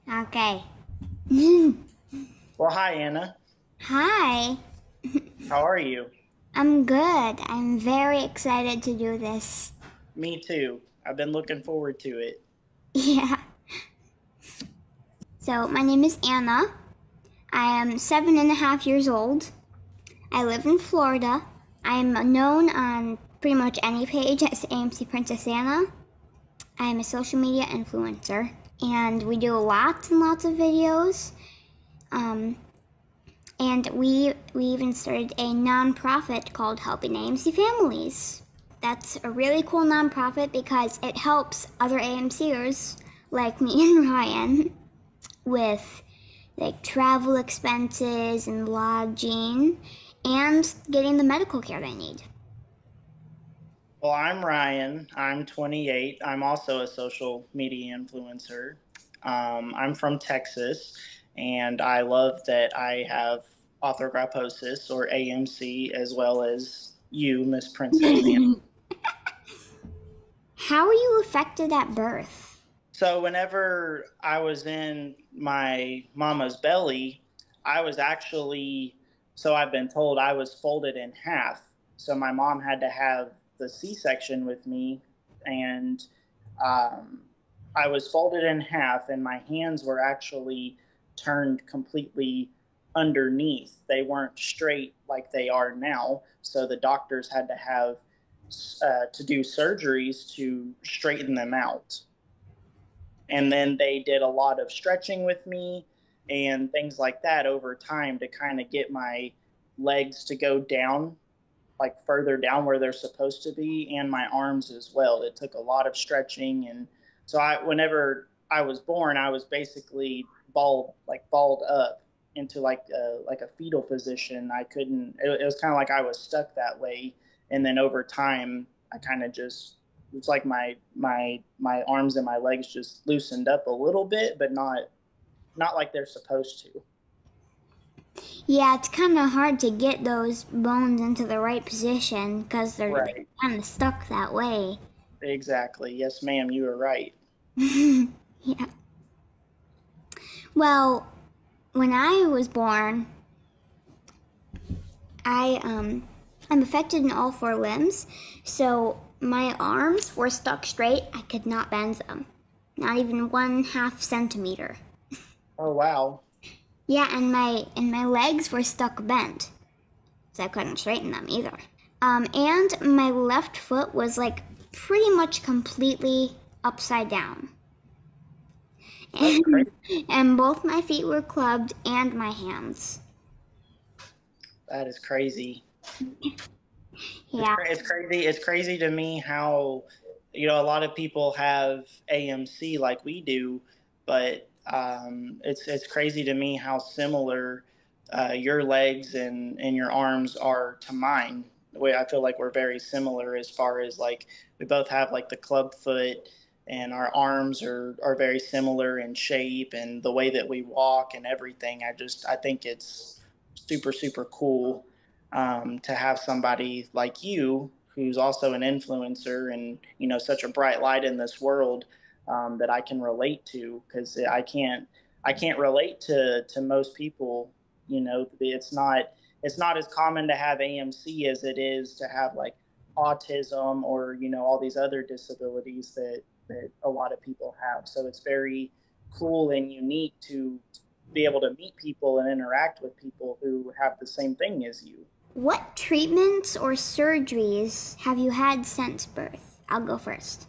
Okay. Well, hi, Anna. Hi. How are you? I'm good. I'm very excited to do this. Me too. I've been looking forward to it. Yeah. So, my name is Anna. I am 7.5 years old. I live in Florida. I'm known on pretty much any page as AMC Princess Anna. I am a social media influencer, and we do lots and lots of videos. Um, and we even started a nonprofit called Helping AMC Families. That's a really cool nonprofit because it helps other AMCers like me and Ryan with like travel expenses and lodging and getting the medical care they need. Well, I'm Ryan. I'm 28. I'm also a social media influencer. I'm from Texas, and I love that I have arthrogryposis or AMC as well as you, Miss Princess Anna. How are you affected at birth? So, whenever I was in my mama's belly, I was actually, so I've been told I was folded in half. So, my mom had to have the C section with me, and um, I was folded in half, and my hands were actually turned completely underneath. They weren't straight like they are now. So, the doctors had to have to do surgeries to straighten them out, and then they did a lot of stretching with me and things like that over time to kind of get my legs to go down, like further down where they're supposed to be, and my arms as well. It took a lot of stretching. And so whenever I was born, I was basically balled up into like a fetal position. I couldn't, it was kind of like I was stuck that way. And then over time I kind of just, it's like my arms and my legs just loosened up a little bit, but not like they're supposed to. Yeah, it's kind of hard to get those bones into the right position because they're Right. kind of stuck that way. Exactly. Yes, ma'am, you are right. Yeah. Well, when I was born, I'm affected in all four limbs, so my arms were stuck straight. I could not bend them, not even 1/2 centimeter. Oh, wow. Yeah, and my legs were stuck bent, so I couldn't straighten them either. And my left foot was like pretty much completely upside down. That's And, crazy. and both my feet were clubbed and my hands. That is crazy. Yeah. It's crazy. It's crazy to me how, a lot of people have AMC like we do, but it's crazy to me how similar your legs and your arms are to mine. The way I feel like we're very similar as far as like we both have like the club foot, and our arms are very similar in shape and the way that we walk and everything. I think it's super cool to have somebody like you who's also an influencer and such a bright light in this world, that I can relate to, because I can't relate to most people. It's not as common to have AMC as it is to have like autism or all these other disabilities that a lot of people have. So it's very cool and unique to be able to meet people and interact with people who have the same thing as you. What treatments or surgeries have you had since birth? I'll go first.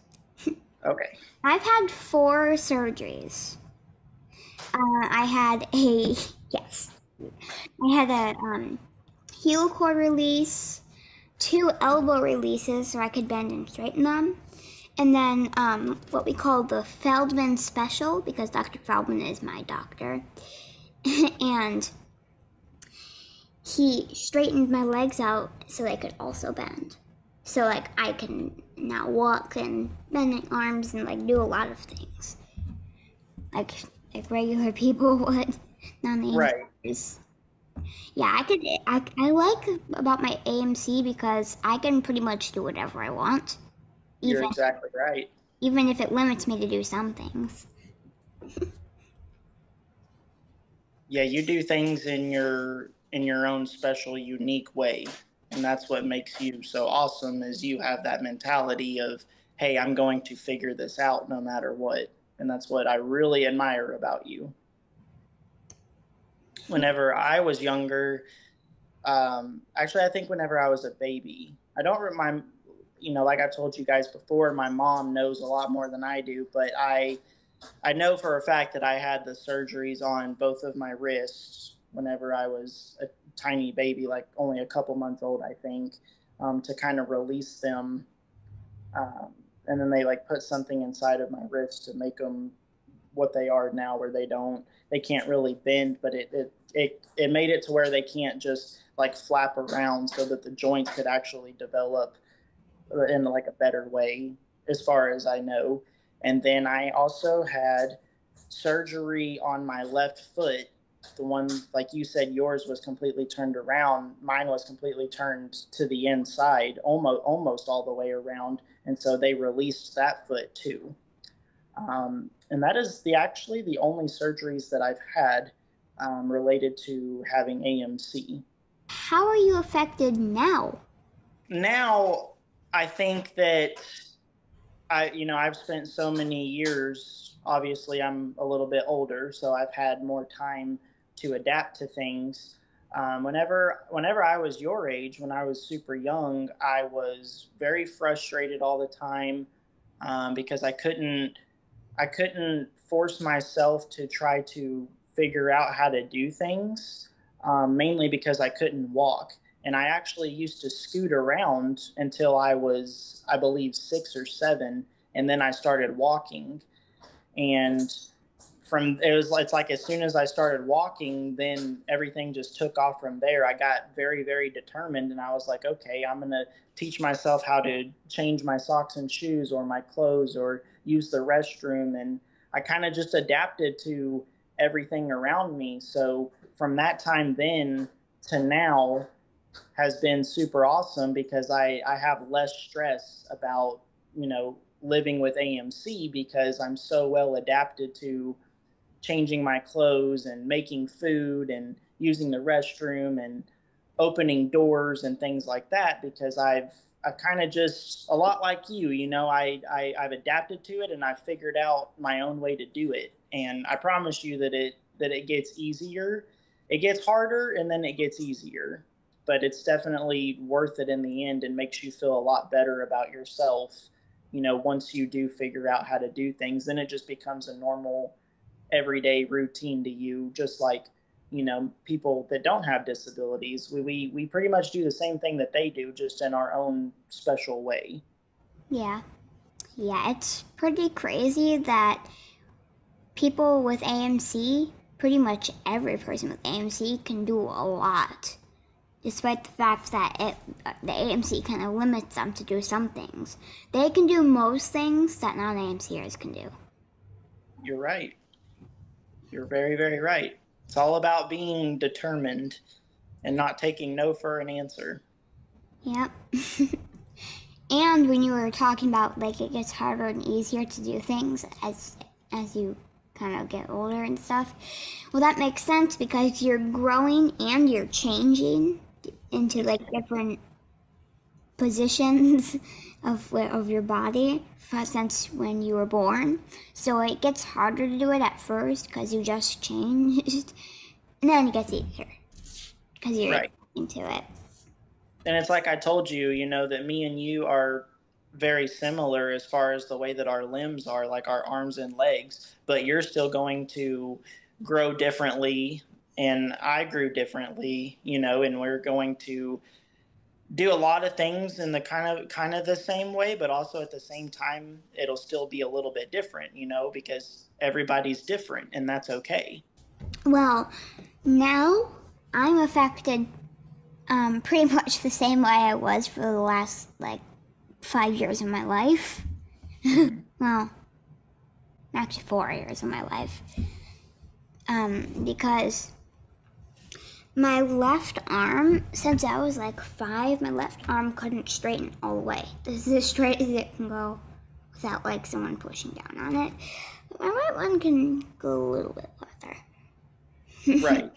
Okay. I've had 4 surgeries. I had a yes. I had a heel cord release, 2 elbow releases so I could bend and straighten them, and then what we call the Feldman special because Dr. Feldman is my doctor, and he straightened my legs out so they could also bend. So like I can now walk and bend my arms and like do a lot of things like like regular people would. Non Right. AMCs. Yeah, I like about my AMC because I can pretty much do whatever I want, You're even exactly right. even if it limits me to do some things. Yeah, you do things in your own special, unique way, and that's what makes you so awesome. Is you have that mentality of, hey, I'm going to figure this out no matter what, and that's what I really admire about you. Whenever I was younger, actually, I think whenever I was a baby, I don't remind. Like I've told you guys before, my mom knows a lot more than I do, but I know for a fact that I had the surgeries on both of my wrists whenever I was a tiny baby, like only a couple months old, I think, to kind of release them. Um, and then they like put something inside of my wrist to make them what they are now, where they can't really bend, but it made it to where they can't just like flap around, so that the joints could actually develop in like a better way, as far as I know. And then I also had surgery on my left foot. The one, like you said, yours was completely turned around. Mine was completely turned to the inside, almost all the way around. And so they released that foot too. And that is actually the only surgeries that I've had related to having AMC. How are you affected now? Now, I think that I've spent so many years. Obviously, I'm a little bit older, so I've had more time to adapt to things. Whenever I was your age, when I was super young, I was very frustrated all the time, because I couldn't force myself to try to figure out how to do things, mainly because I couldn't walk. And I actually used to scoot around until I was, I believe, 6 or 7, and then I started walking. And it's like as soon as I started walking, then everything just took off from there. I got very, very determined, and I was like, okay, I'm gonna teach myself how to change my socks and shoes, or my clothes, or use the restroom. And I kind of just adapted to everything around me. So from that time then to now has been super awesome, because I have less stress about, living with AMC, because I'm so well adapted to changing my clothes and making food and using the restroom and opening doors and things like that, because I've kind of just, a lot like you, I've adapted to it, and I've figured out my own way to do it. And I promise you that it gets easier. It gets harder, and then it gets easier, but it's definitely worth it in the end, and makes you feel a lot better about yourself. Once you do figure out how to do things, then it just becomes a normal everyday routine to you, just like, people that don't have disabilities. We pretty much do the same thing that they do, just in our own special way. Yeah. Yeah, it's pretty crazy that people with AMC, pretty much every person with AMC, can do a lot, despite the fact that the AMC kind of limits them to do some things. They can do most things that non-AMCers can do. You're right. You're very, very right. It's all about being determined and not taking no for an answer. Yep. And when you were talking about like it gets harder and easier to do things as you kind of get older and stuff, well, that makes sense because you're growing and you're changing into like different positions of your body since when you were born. So it gets harder to do it at first because you just changed, and then it gets easier because you're Right. into it. And it's like I told you, that me and you are very similar as far as the way that our limbs are, like our arms and legs, but you're still going to grow differently, and I grew differently, and we're going to do a lot of things in the kind of the same way, but also at the same time it'll still be a little bit different, because everybody's different, and that's okay. Well, now I'm affected pretty much the same way I was for the last like 5 years of my life. Well, actually 4 years of my life. Because my left arm, since I was like 5, my left arm couldn't straighten all the way. This is as straight as it can go without like someone pushing down on it. But my right one can go a little bit farther. Right.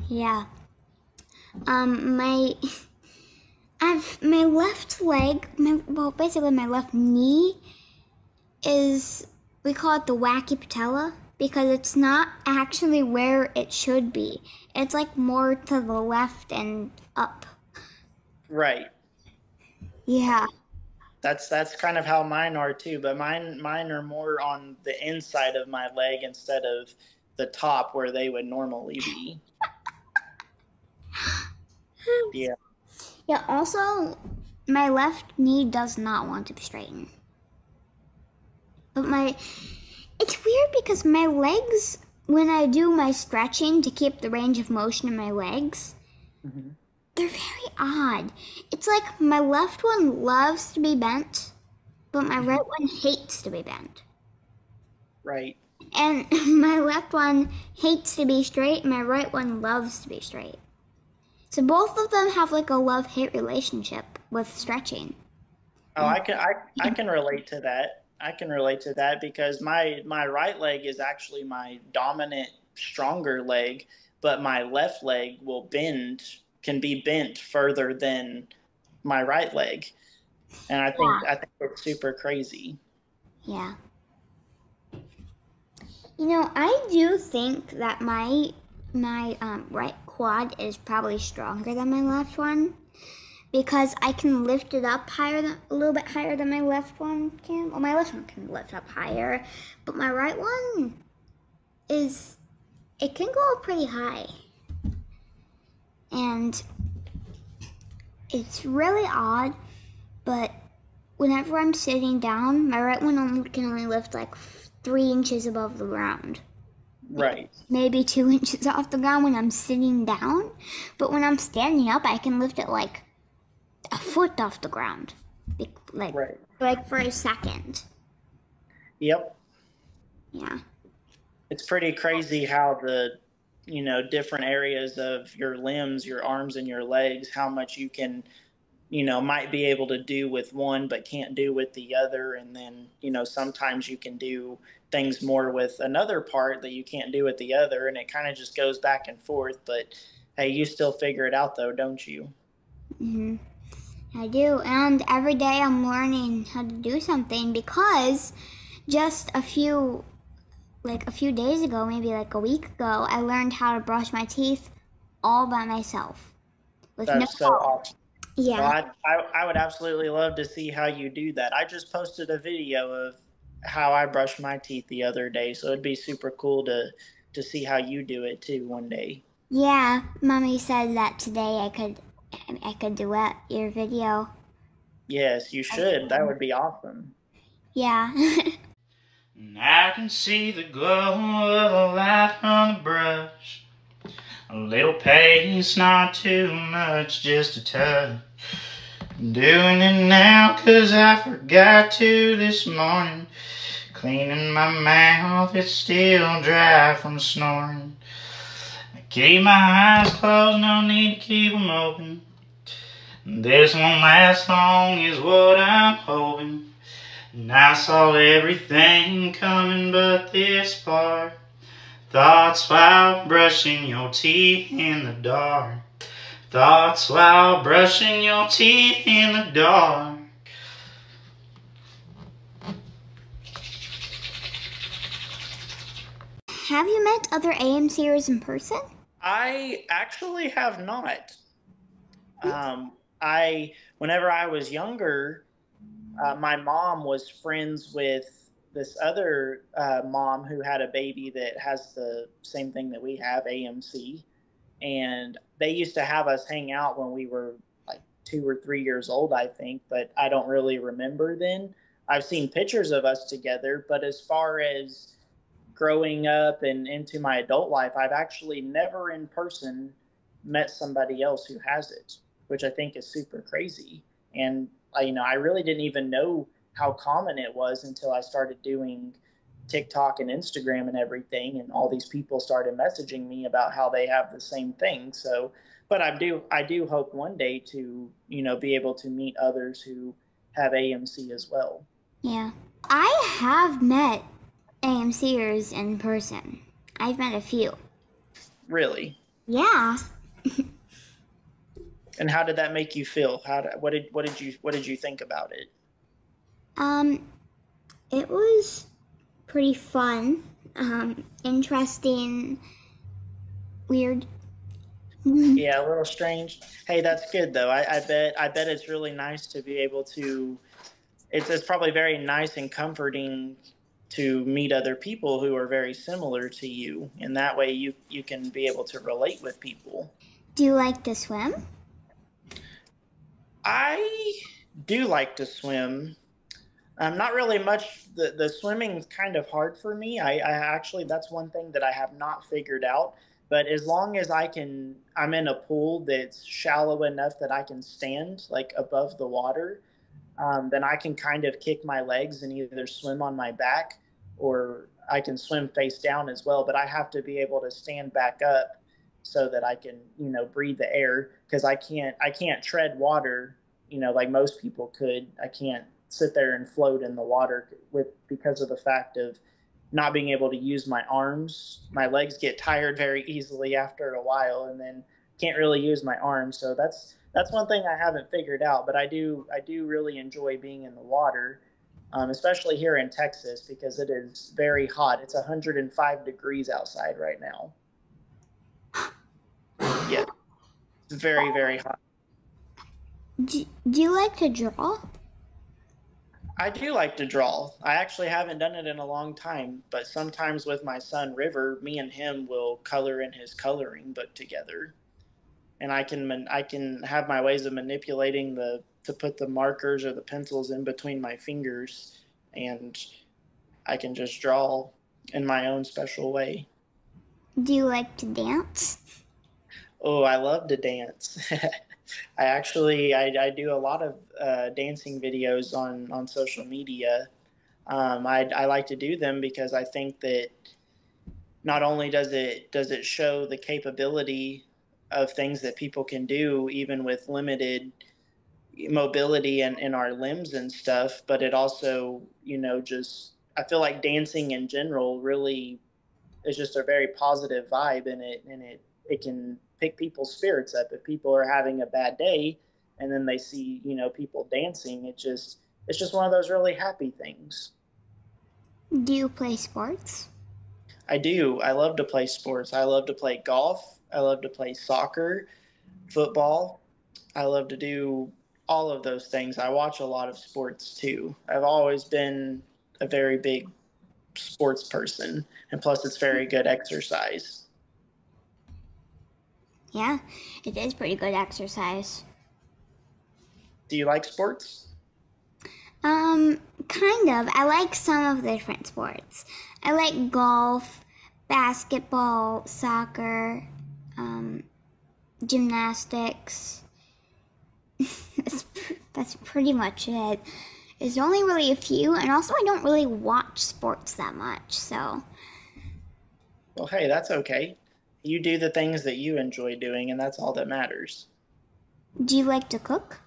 Yeah. My my left leg, basically my left knee is, we call it the wacky patella because it's not actually where it should be. It's like more to the left and up. Right. Yeah. That's kind of how mine are too, but mine are more on the inside of my leg instead of the top where they would normally be. Yeah. Yeah, also, my left knee does not want to be straightened. But it's weird because my legs, when I do my stretching to keep the range of motion in my legs, Mm-hmm. they're very odd. It's like my left one loves to be bent, but my right one hates to be bent. Right. And my left one hates to be straight, my right one loves to be straight. So both of them have like a love-hate relationship with stretching. Oh, I can relate to that. I can relate to that because my right leg is actually my dominant, stronger leg, but my left leg can be bent further than my right leg, and Yeah. I think it's super crazy. Yeah. You know, I do think that my right quad is probably stronger than my left one because I can lift it up a little bit higher than my left one can. Well, my left one can lift up higher, but my right one it can go up pretty high. And it's really odd, but whenever I'm sitting down, my right one can only lift like 3 inches above the ground. Right. Maybe 2 inches off the ground when I'm sitting down, but when I'm standing up, I can lift it like a foot off the ground, like Right. like for a second. Yep. Yeah. It's pretty crazy how different areas of your limbs, your arms and your legs, how much you can, might be able to do with one but can't do with the other. And then, sometimes you can do things more with another part that you can't do with the other. And it kind of just goes back and forth. But hey, you still figure it out though, don't you? hmm I do, and every day I'm learning how to do something because just a few days ago, maybe like a week ago, I learned how to brush my teeth all by myself with no That's so help. awesome. Well, Yeah. I would absolutely love to see how you do that. I just posted a video of how I brushed my teeth the other day, so it'd be super cool to see how you do it too one day. Yeah, Mommy said that today I could duet your video. Yes, you should. That would be awesome. Yeah. And I can see the glow of a light on the brush. A little pace, not too much, just a touch. I'm doing it now 'cause I forgot to this morning. Cleaning my mouth, it's still dry from snoring. I keep my eyes closed, no need to keep them open. This won't last long is what I'm hoping. And I saw everything coming but this part. Thoughts while brushing your teeth in the dark. Thoughts while brushing your teeth in the dark. Have you met other AMCers in person? I actually have not. I whenever I was younger, my mom was friends with this other mom who had a baby that has the same thing that we have, AMC, and they used to have us hang out when we were like 2 or 3 years old, I think, but I don't really remember then. I've seen pictures of us together, but as far as growing up and into my adult life, I've actually never in person met somebody else who has it, which I think is super crazy. And I really didn't even know how common it was until I started doing TikTok and Instagram and everything, and all these people started messaging me about how they have the same thing. So, but I do hope one day to be able to meet others who have AMC as well. Yeah. I have met AMCers in person. I've met a few. Really? Yeah. And how did that make you feel? What did you think about it? It was pretty fun, interesting, weird. Yeah, a little strange. Hey, that's good though. I bet it's really nice to be able to. It's probably very nice and comforting to meet other people who are very similar to you, and that way you can be able to relate with people. Do you like to swim? I do like to swim. Not really much. The swimming's kind of hard for me. I actually, that's one thing that I have not figured out. But as long as I'm in a pool that's shallow enough that I can stand like above the water, then I can kind of kick my legs and either swim on my back or I can swim face down as well. But I have to be able to stand back up so that I can, breathe the air because I can't tread water, like most people could. I can't sit there and float in the water because of the fact of not being able to use my arms. My legs get tired very easily after a while, and then can't really use my arms. So that's one thing I haven't figured out. But I do really enjoy being in the water, especially here in Texas because it is very hot. It's 105 degrees outside right now. Yeah, it's very very hot. Do you like to draw? I do like to draw. I actually haven't done it in a long time, but sometimes with my son River, me and him will color in his coloring book together, and I can have my ways of manipulating the to put the markers or the pencils in between my fingers, and I can just draw in my own special way. Do you like to dance? Oh, I love to dance. I do a lot of dancing videos on social media. I like to do them because I think that not only does it show the capability of things that people can do even with limited mobility and in our limbs and stuff, but it also just I feel like dancing in general really is just a very positive vibe in it, and it can pick people's spirits up if people are having a bad day and then they see people dancing. It's just one of those really happy things. Do you play sports? I do. I love to play sports. I love to play golf. I love to play soccer, football. I love to do all of those things. I watch a lot of sports too. I've always been a very big sports person, and plus, it's very good exercise. Yeah, it is pretty good exercise. Do you like sports? Kind of. I like some of the different sports. I like golf, basketball, soccer, gymnastics. that's pretty much it. There's only really a few, and also I don't really watch sports that much, so. Well, hey, that's okay. You do the things that you enjoy doing, and that's all that matters. Do you like to cook?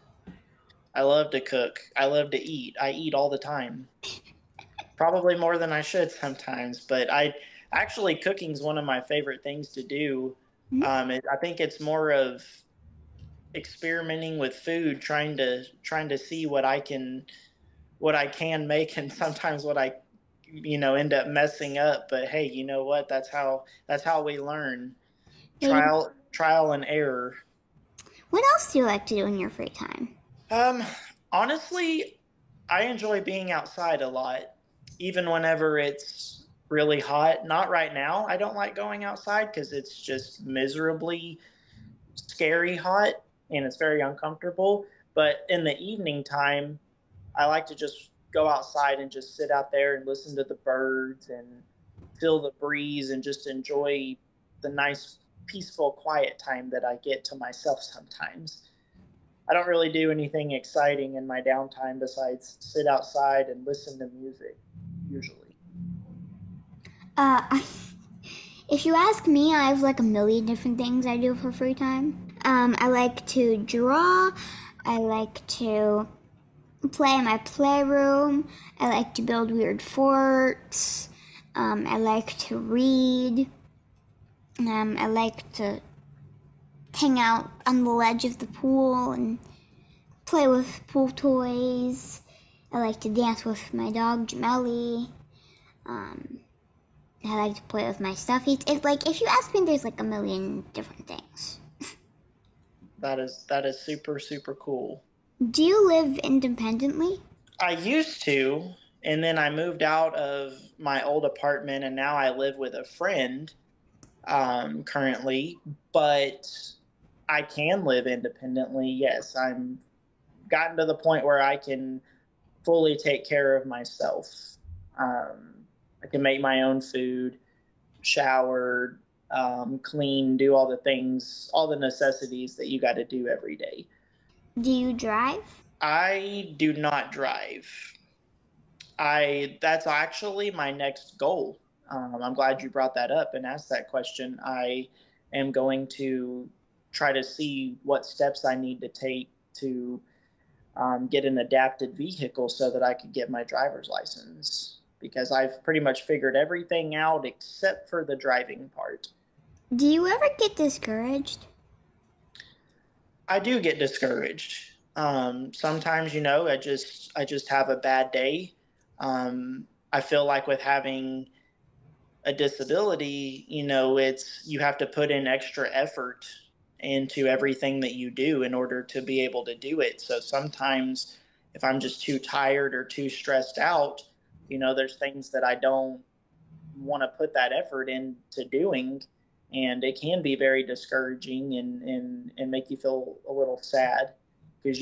I love to cook. I love to eat. I eat all the time. Probably more than I should sometimes, but I actually cooking is one of my favorite things to do. I think it's more of experimenting with food, trying to see what I can make, and sometimes what I end up messing up. But hey, you know what? That's how we learn. Maybe. Trial and error. What else do you like to do in your free time? Um, Honestly, I enjoy being outside a lot, even whenever it's really hot. Not right now. I don't like going outside because it's just miserably scary hot and it's very uncomfortable. But in the evening time, I like to just go outside and just sit out there and listen to the birds and feel the breeze and just enjoy the nice, peaceful, quiet time that I get to myself sometimes. I don't really do anything exciting in my downtime besides sit outside and listen to music, usually. Uh, if you ask me, I have like a million different things I do for free time. I like to draw. I like to play in my playroom. I like to build weird forts. I like to read. I like to hang out on the ledge of the pool and play with pool toys. I like to dance with my dog, Gemelli. I like to play with my stuffies. It's like, if you ask me, there's like a million different things. That is super, super cool. Do you live independently? I used to, and then I moved out of my old apartment, and now I live with a friend currently, but I can live independently. Yes, I'm gotten to the point where I can fully take care of myself. I can make my own food, shower, clean, do all the things, all the necessities that you got to do every day. Do you drive? I do not drive. That's actually my next goal. I'm glad you brought that up and asked that question. I am going to try to see what steps I need to take to get an adapted vehicle so that I could get my driver's license, because I've pretty much figured everything out except for the driving part. Do you ever get discouraged? I do get discouraged. Sometimes, I just have a bad day. I feel like with having a disability, you have to put in extra effort into everything that you do in order to be able to do it. So sometimes if I'm just too tired or too stressed out, there's things that I don't want to put that effort into doing, and it can be very discouraging and make you feel a little sad, because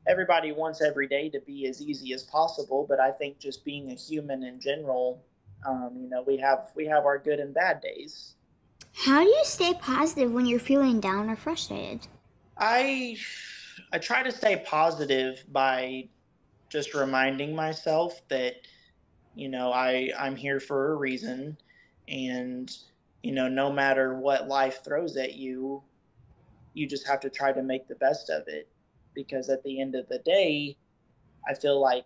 everybody wants every day to be as easy as possible, but I think just being a human in general, we have our good and bad days. How do you stay positive when you're feeling down or frustrated? I try to stay positive by just reminding myself that I'm here for a reason, and no matter what life throws at you, you just have to try to make the best of it, because at the end of the day, I feel like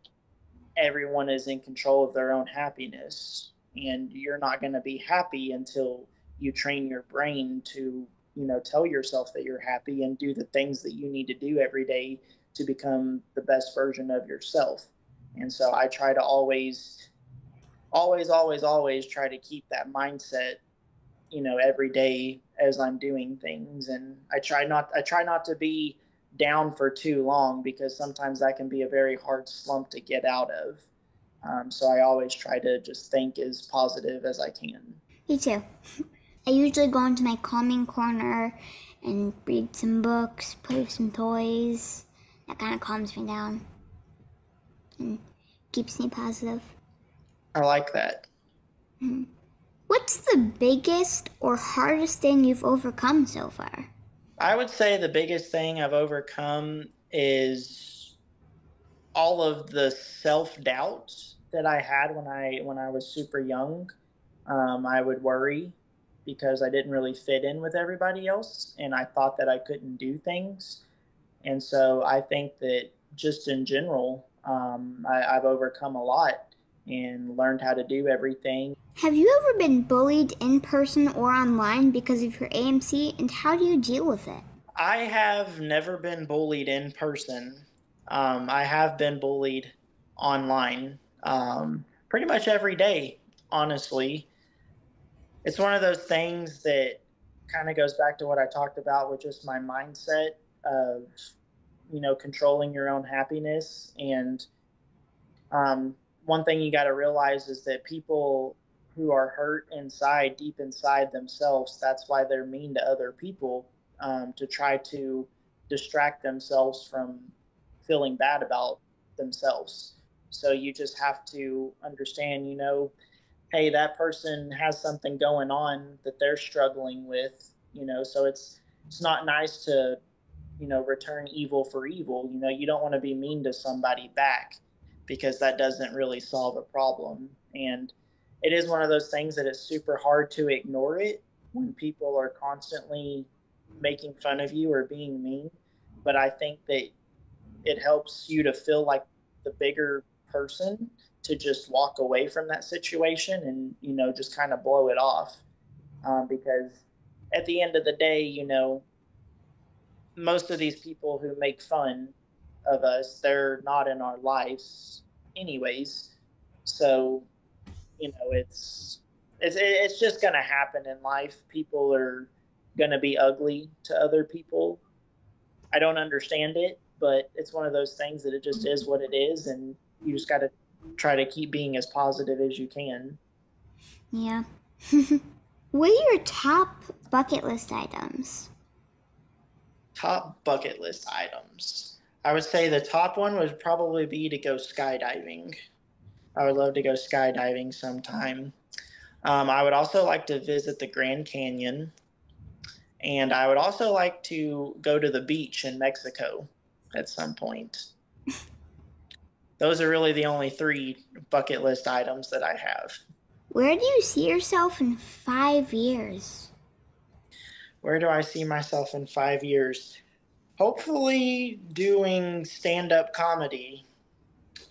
everyone is in control of their own happiness, and you're not going to be happy until you train your brain to tell yourself that you're happy and do the things that you need to do every day to become the best version of yourself. And so I try to always try to keep that mindset every day as I'm doing things. And I try not to be down for too long, because sometimes that can be a very hard slump to get out of. So I always try to just think as positive as I can. Me too. I usually go into my calming corner and read some books, play with some toys. That kind of calms me down and keeps me positive. I like that. What's the biggest or hardest thing you've overcome so far? I would say the biggest thing I've overcome is all of the self-doubt that I had when I was super young. I would worry because I didn't really fit in with everybody else, and I thought that I couldn't do things. And so I think that just in general, I've overcome a lot and learned how to do everything. Have you ever been bullied in person or online because of your AMC, and how do you deal with it? I have never been bullied in person. I have been bullied online pretty much every day, honestly. It's one of those things that kind of goes back to what I talked about with just my mindset of, controlling your own happiness. And one thing you got to realize is that people who are hurt inside, deep inside themselves, that's why they're mean to other people, to try to distract themselves from feeling bad about themselves. So you just have to understand, hey, that person has something going on that they're struggling with, so it's not nice to, return evil for evil. You don't want to be mean to somebody back, because that doesn't really solve a problem. And it is one of those things that it's super hard to ignore it when people are constantly making fun of you or being mean. But I think that it helps you to feel like the bigger person, to just walk away from that situation and just kind of blow it off. because at the end of the day, most of these people who make fun of us, they're not in our lives anyways. So, it's just going to happen in life. People are going to be ugly to other people. I don't understand it, but it's one of those things that it just is what it is, and you just got to try to keep being as positive as you can. Yeah. What are your top bucket list items? Top bucket list items. I would say the top one would probably be to go skydiving. I would love to go skydiving sometime. I would also like to visit the Grand Canyon, and I would also like to go to the beach in Mexico at some point. Those are really the only 3 bucket list items that I have. Where do you see yourself in 5 years? Where do I see myself in 5 years? Hopefully doing stand-up comedy,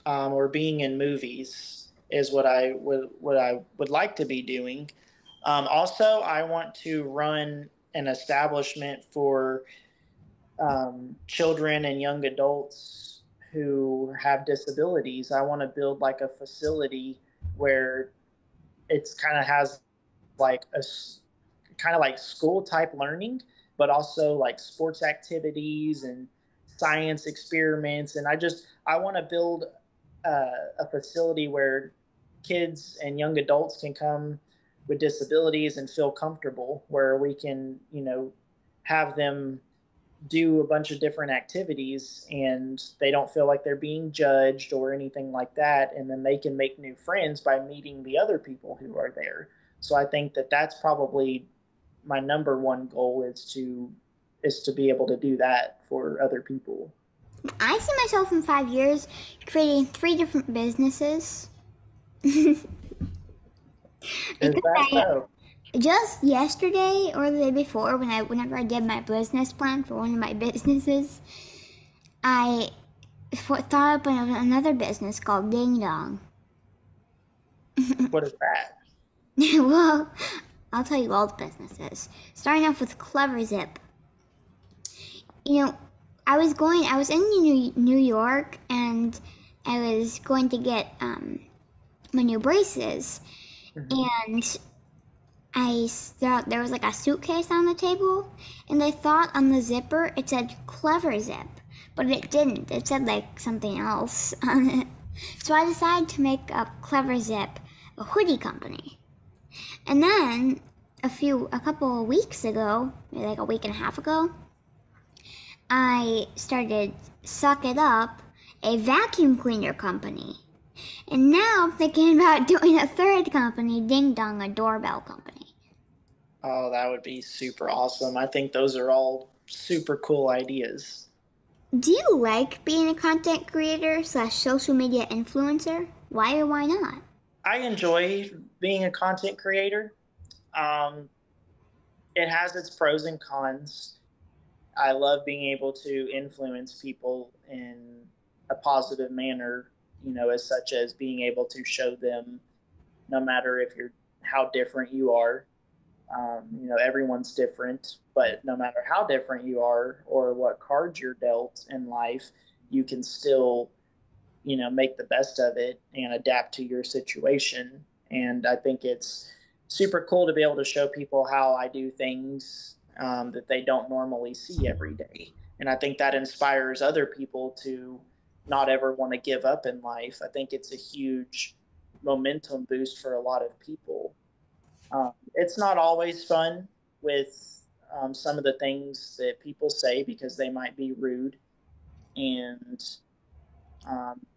or being in movies is what I would like to be doing. Also, I want to run an establishment for children and young adults who have disabilities. I want to build like a facility where it's kind of has like a kind of like school type learning, but also like sports activities and science experiments. And I want to build a facility where kids and young adults can come with disabilities and feel comfortable, where we can, have them do a bunch of different activities and they don't feel like they're being judged or anything like that, and then they can make new friends by meeting the other people who are there. So I think that that's probably my number one goal, is to be able to do that for other people. I see myself in 5 years creating 3 different businesses. Is that so? Just yesterday or the day before, whenever I did my business plan for one of my businesses, I thought up another business called Ding Dong. What is that? Well, I'll tell you all the businesses. Starting off with Clever Zip. I was in New York, and I was going to get my new braces, and I thought there was like a suitcase on the table, and I thought on the zipper it said Clever Zip, but it didn't. It said like something else on it. So I decided to make a Clever Zip a hoodie company. And then a couple of weeks ago, maybe like a week and a half ago, I started Suck It Up, a vacuum cleaner company. And now I'm thinking about doing a third company, Ding Dong, a doorbell company. Oh, that would be super awesome. I think those are all super cool ideas. Do you like being a content creator / social media influencer? Why or why not? I enjoy being a content creator. It has its pros and cons. I love being able to influence people in a positive manner, as such as being able to show them, no matter how different you are. Everyone's different, but no matter how different you are or what cards you're dealt in life, you can still, make the best of it and adapt to your situation. And I think it's super cool to be able to show people how I do things that they don't normally see every day. And I think that inspires other people to not ever want to give up in life. I think it's a huge momentum boost for a lot of people. It's not always fun with some of the things that people say, because they might be rude. And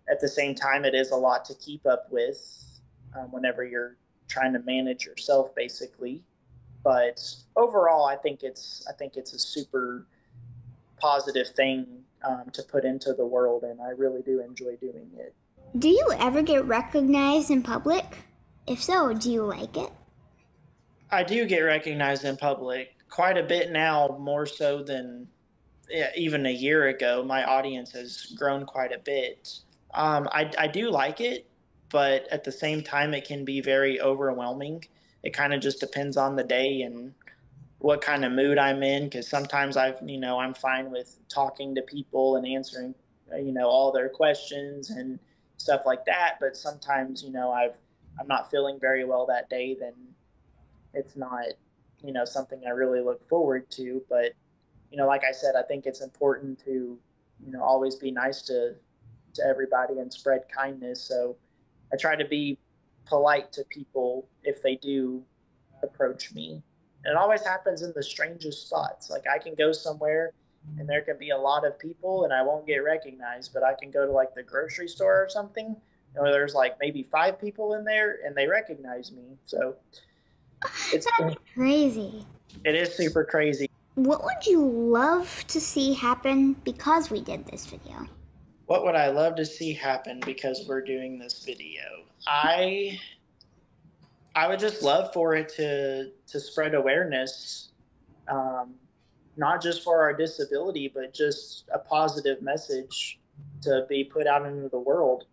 at the same time, it is a lot to keep up with whenever you're trying to manage yourself, basically. But overall, I think it's a super positive thing to put into the world, and I really do enjoy doing it. Do you ever get recognized in public? If so, do you like it? I do get recognized in public quite a bit now, more so than even a year ago. My audience has grown quite a bit. I do like it, but at the same time, it can be very overwhelming it kind of just depends on the day and what kind of mood I'm in. Because sometimes I'm fine with talking to people and answering, all their questions and stuff like that. But sometimes, I'm not feeling very well that day, then it's not, something I really look forward to. But, like I said, I think it's important to, always be nice to everybody and spread kindness. So I try to be polite to people if they do approach me. And it always happens in the strangest spots. Like I can go somewhere and there can be a lot of people and I won't get recognized, but I can go to like the grocery store or something, there's like maybe 5 people in there and they recognize me. So it's crazy. It is super crazy. What would you love to see happen because we did this video? What would I love to see happen because we're doing this video? I would just love for it to spread awareness, not just for our disability, but just a positive message to be put out into the world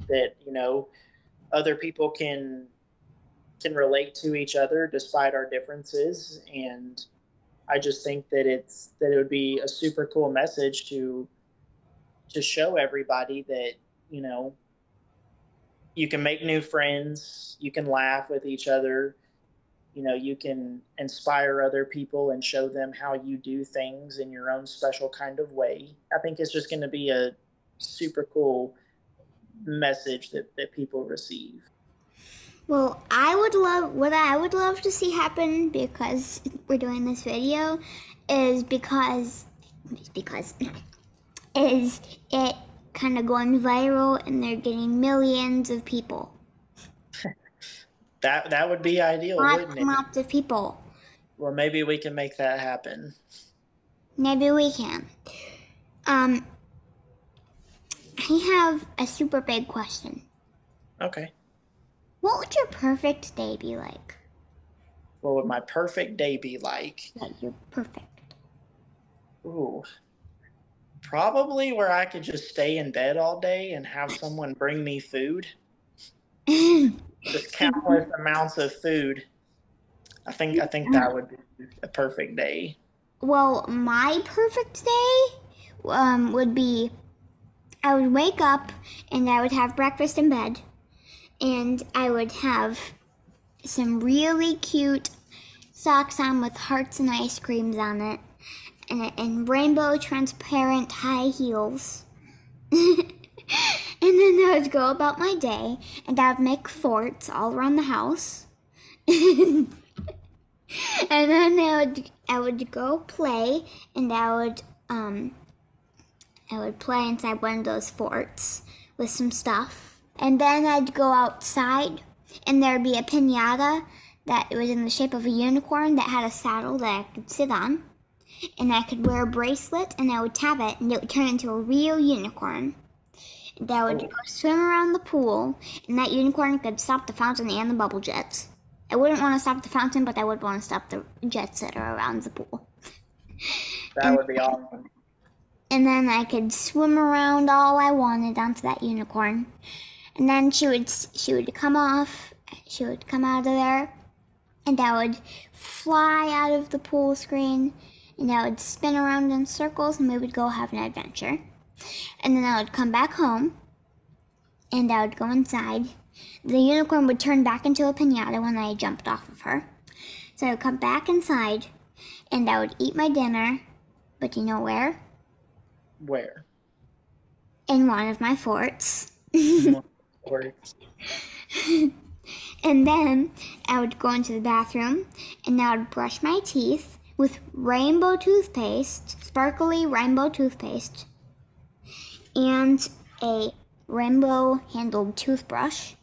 that, other people can relate to each other despite our differences. And I just think that it would be a super cool message to show everybody that, you can make new friends, you can laugh with each other, you can inspire other people and show them how you do things in your own special kind of way. I think it's just going to be a super cool message that people receive. Well, what I would love to see happen because we're doing this video is it kind of going viral and they're getting millions of people. That would be ideal, wouldn't it? Lots of people. Well, maybe we can make that happen. Maybe we can. I have a super big question. Okay. What would your perfect day be like? What would my perfect day be like? Yeah, you're perfect. Ooh. Probably where I could just stay in bed all day and have someone bring me food. Just countless amounts of food. I think that would be a perfect day. Well, my perfect day would be I would wake up and I would have breakfast in bed and I would have some really cute socks on with hearts and ice creams on it and rainbow transparent high heels. And then I would go about my day and I would make forts all around the house. And then I would go play and I would play inside one of those forts with some stuff. And then I'd go outside and there'd be a piñata that was in the shape of a unicorn that had a saddle that I could sit on. And I could wear a bracelet and I would tap it and it would turn into a real unicorn. And I would go swim around the pool and that unicorn could stop the fountain and the bubble jets. I wouldn't want to stop the fountain, but I would want to stop the jets that are around the pool. That would be awesome. And then I could swim around all I wanted onto that unicorn. And then she would come off, she would come out of there, and I would fly out of the pool screen, and I would spin around in circles, and we would go have an adventure. And then I would come back home, and I would go inside. The unicorn would turn back into a piñata when I jumped off of her. So I would come back inside, and I would eat my dinner, but you know where? Where? In one of my forts. Forts. And then I would go into the bathroom, and I would brush my teeth with rainbow toothpaste, sparkly rainbow toothpaste, and a rainbow-handled toothbrush.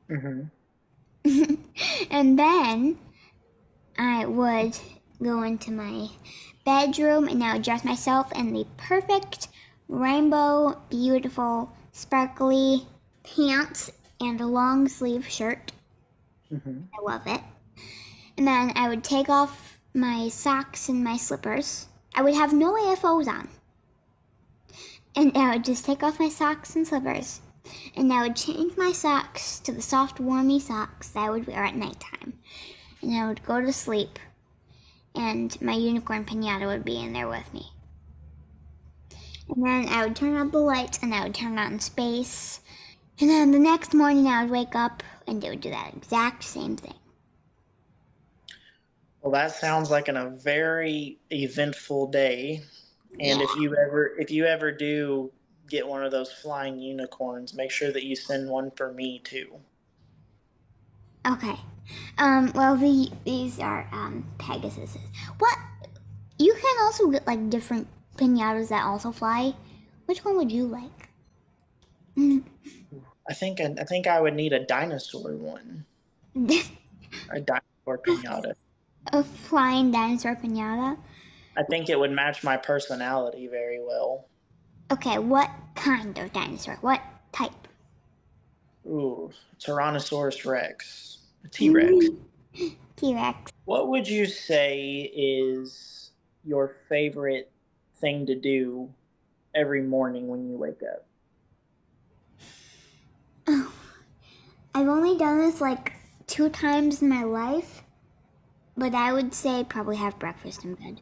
Mm-hmm. And then I would go into my bedroom and I would dress myself in the perfect rainbow, beautiful, sparkly pants and a long sleeve shirt. Mm-hmm. I love it. And then I would take off my socks and my slippers. I would have no AFOs on. And I would just take off my socks and slippers. And I would change my socks to the soft, warmy socks that I would wear at nighttime. and I would go to sleep, and my unicorn pinata would be in there with me. And then I would turn out the lights, and I would turn on space. And then the next morning I would wake up, and they would do that exact same thing. Well, that sounds like a very eventful day. And Yeah. if you ever do get one of those flying unicorns, make sure that you send one for me too. Okay. Well, these are Pegasuses. What? You can also get like different pinatas that also fly. Which one would you like? I think I would need a dinosaur one. A dinosaur pinata. A flying dinosaur pinata? I think it would match my personality very well. Okay, what kind of dinosaur? What type? Ooh, Tyrannosaurus Rex. A T-Rex. T-Rex. What would you say is your favorite thing to do every morning when you wake up? Oh, I've only done this like 2 times in my life, but I would say probably have breakfast in bed.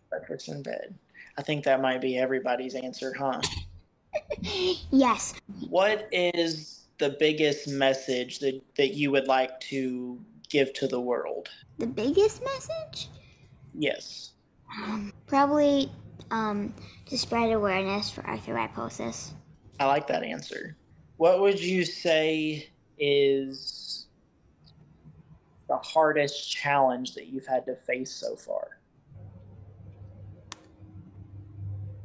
Breakfast in bed. I think that might be everybody's answer, huh? Yes. What is the biggest message that you would like to give to the world? The biggest message? Yes. Probably to spread awareness for arthrogryposis. I like that answer. What would you say is the hardest challenge that you've had to face so far?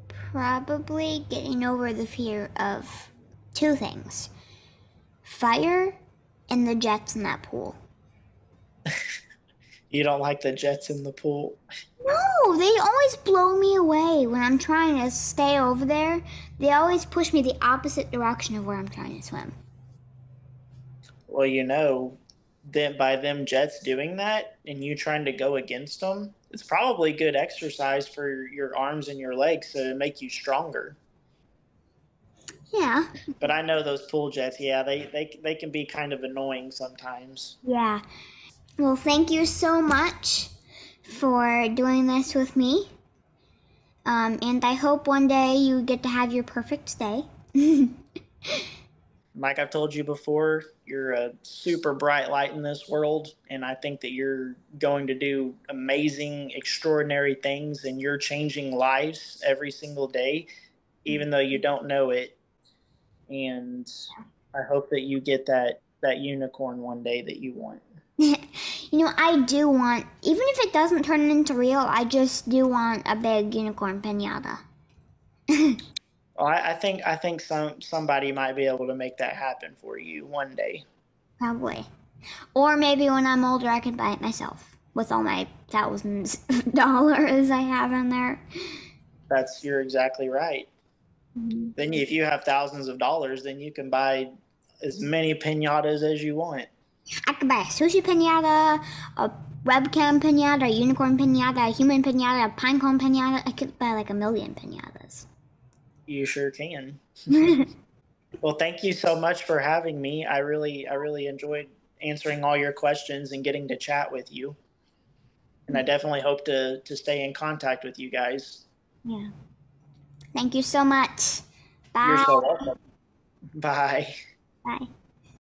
Probably getting over the fear of 2 things. Fire and the jets in that pool. You don't like the jets in the pool? No, they always blow me away when I'm trying to stay over there. They always push me the opposite direction of where I'm trying to swim. Well, you know, then by them jets doing that and you trying to go against them, it's probably good exercise for your arms and your legs to make you stronger. Yeah. But I know those pool jets, yeah, they can be kind of annoying sometimes. Yeah. Well, thank you so much for doing this with me. And I hope one day you get to have your perfect day. Like I've told you before, you're a super bright light in this world, and I think that you're going to do amazing, extraordinary things, and you're changing lives every single day, even though you don't know it. And I hope that you get that unicorn one day that you want. I do want, even if it doesn't turn into real, I just do want a big unicorn pinata. Well, I think somebody might be able to make that happen for you one day. Probably. Or maybe when I'm older, I can buy it myself with all my thousands of dollars I have in there. You're exactly right. Mm-hmm. Then if you have thousands of dollars, then you can buy as many pinatas as you want. I could buy a sushi pinata, a webcam pinata, a unicorn pinata, a human pinata, a pinecone pinata. I could buy like 1 million pinatas. You sure can. Well, thank you so much for having me. I really enjoyed answering all your questions and getting to chat with you. And I definitely hope to stay in contact with you guys. Yeah. Thank you so much. Bye. You're so welcome. Bye. Bye.